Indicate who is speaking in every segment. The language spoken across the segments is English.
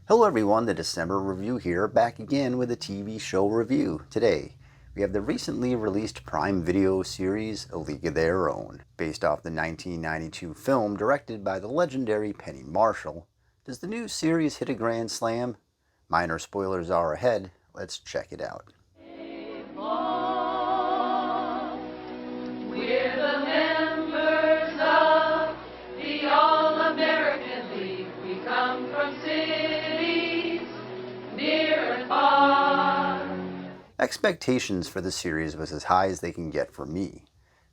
Speaker 1: Hello everyone, the December Review here, back again with a TV show review. Today, we have the recently released Prime Video series, A League of Their Own. Based off the 1992 film directed by the legendary Penny Marshall, does the new series hit a grand slam? Minor spoilers are ahead, let's check it out.
Speaker 2: We're the members of the All-American League. We come from cities near and far.
Speaker 1: Expectations for the series was as high as they can get for me.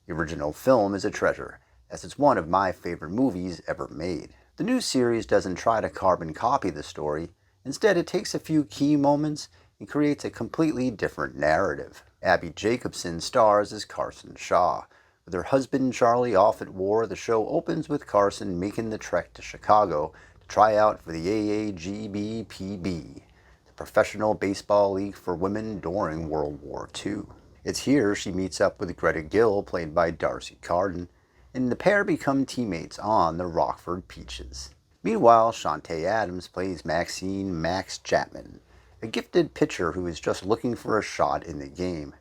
Speaker 1: The original film is a treasure, as it's one of my favorite movies ever made. The new series doesn't try to carbon copy the story. Instead, it takes a few key moments and creates a completely different narrative. Abbi Jacobson stars as Carson Shaw. With her husband Charlie off at war, the show opens with Carson making the trek to Chicago to try out for the AAGBPB, the Professional Baseball League for Women during World War II. It's here she meets up with Greta Gill, played by D'Arcy Carden, and the pair become teammates on the Rockford Peaches. Meanwhile, Chanté Adams plays Maxine Max Chapman, a gifted pitcher who is just looking for a shot in the game.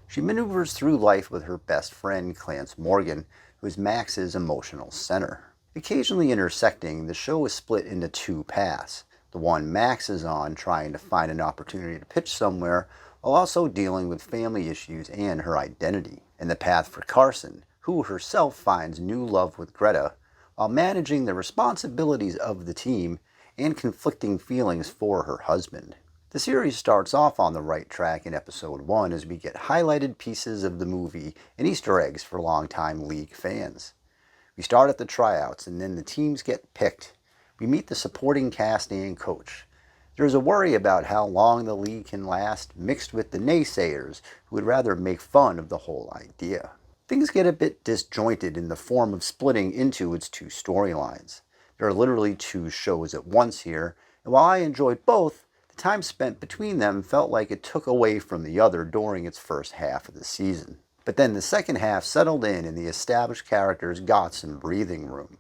Speaker 1: She maneuvers through life with her best friend, Clarence Morgan, who is Max's emotional center. Occasionally intersecting, the show is split into two paths. The one Max is on, trying to find an opportunity to pitch somewhere, while also dealing with family issues and her identity. And the path for Carson, who herself finds new love with Greta, while managing the responsibilities of the team and conflicting feelings for her husband. The series starts off on the right track in episode 1 as we get highlighted pieces of the movie and Easter eggs for longtime League fans. We start at the tryouts and then the teams get picked. We meet the supporting cast and coach. There's a worry about how long the League can last, mixed with the naysayers who would rather make fun of the whole idea. Things get a bit disjointed in the form of splitting into its two storylines. There are literally two shows at once here, and while I enjoyed both, the time spent between them felt like it took away from the other during its first half of the season. But then the second half settled in and the established characters got some breathing room.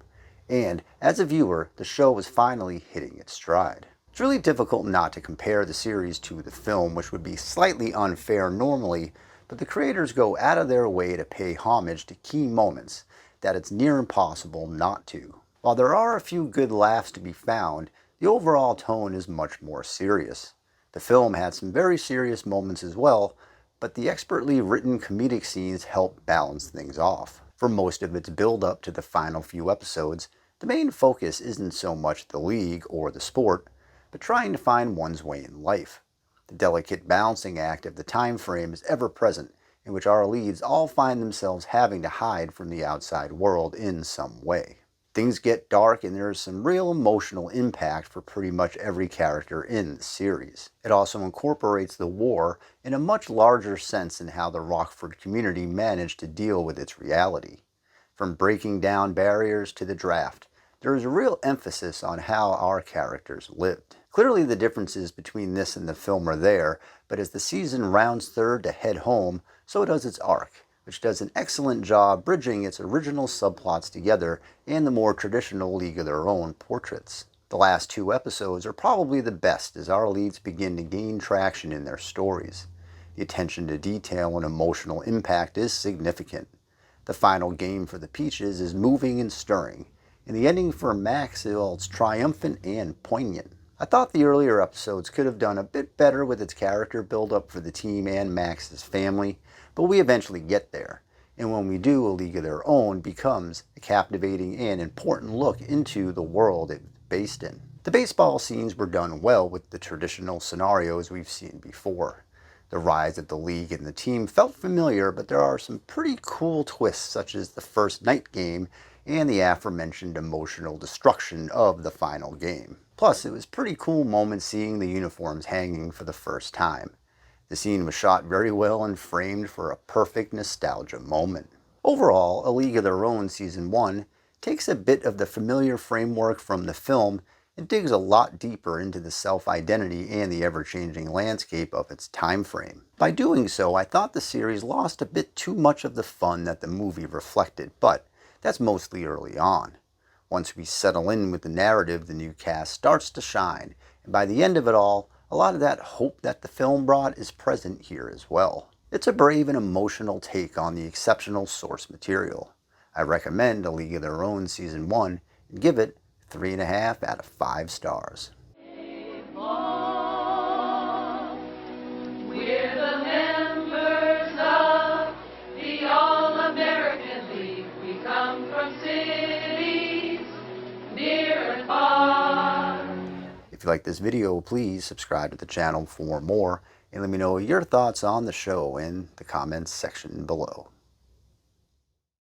Speaker 1: And, as a viewer, the show was finally hitting its stride. It's really difficult not to compare the series to the film, which would be slightly unfair normally, but the creators go out of their way to pay homage to key moments that it's near impossible not to. While there are a few good laughs to be found, the overall tone is much more serious. The film had some very serious moments as well, but the expertly written comedic scenes help balance things off. For most of its build-up to the final few episodes, the main focus isn't so much the league or the sport, but trying to find one's way in life. The delicate balancing act of the time frame is ever present, in which our leads all find themselves having to hide from the outside world in some way. Things get dark and there is some real emotional impact for pretty much every character in the series. It also incorporates the war in a much larger sense in how the Rockford community managed to deal with its reality. From breaking down barriers to the draft, there is a real emphasis on how our characters lived. Clearly the differences between this and the film are there, but as the season rounds third to head home, so does its arc, which does an excellent job bridging its original subplots together and the more traditional League of Their Own portraits. The last two episodes are probably the best as our leads begin to gain traction in their stories. The attention to detail and emotional impact is significant. The final game for the Peaches is moving and stirring, and the ending for Max is triumphant and poignant. I thought the earlier episodes could have done a bit better with its character build-up for the team and Max's family, but we eventually get there, and when we do, A League of Their Own becomes a captivating and important look into the world it's based in. The baseball scenes were done well with the traditional scenarios we've seen before. The rise of the league and the team felt familiar, but there are some pretty cool twists such as the first night game and the aforementioned emotional destruction of the final game. Plus, it was pretty cool moment seeing the uniforms hanging for the first time. The scene was shot very well and framed for a perfect nostalgia moment. Overall, A League of Their Own Season 1 takes a bit of the familiar framework from the film and digs a lot deeper into the self-identity and the ever-changing landscape of its time frame. By doing so, I thought the series lost a bit too much of the fun that the movie reflected, but that's mostly early on. Once we settle in with the narrative, the new cast starts to shine, And by the end of it all, a lot of that hope that the film brought is present here as well. It's a brave and emotional take on the exceptional source material. I recommend A League of Their Own Season 1 and give it 3.5 out of 5 stars.
Speaker 2: We're the members of the All-American League. We come from cities near and far.
Speaker 1: If you like this video, please subscribe to the channel for more and let me know your thoughts on the show in the comments section below.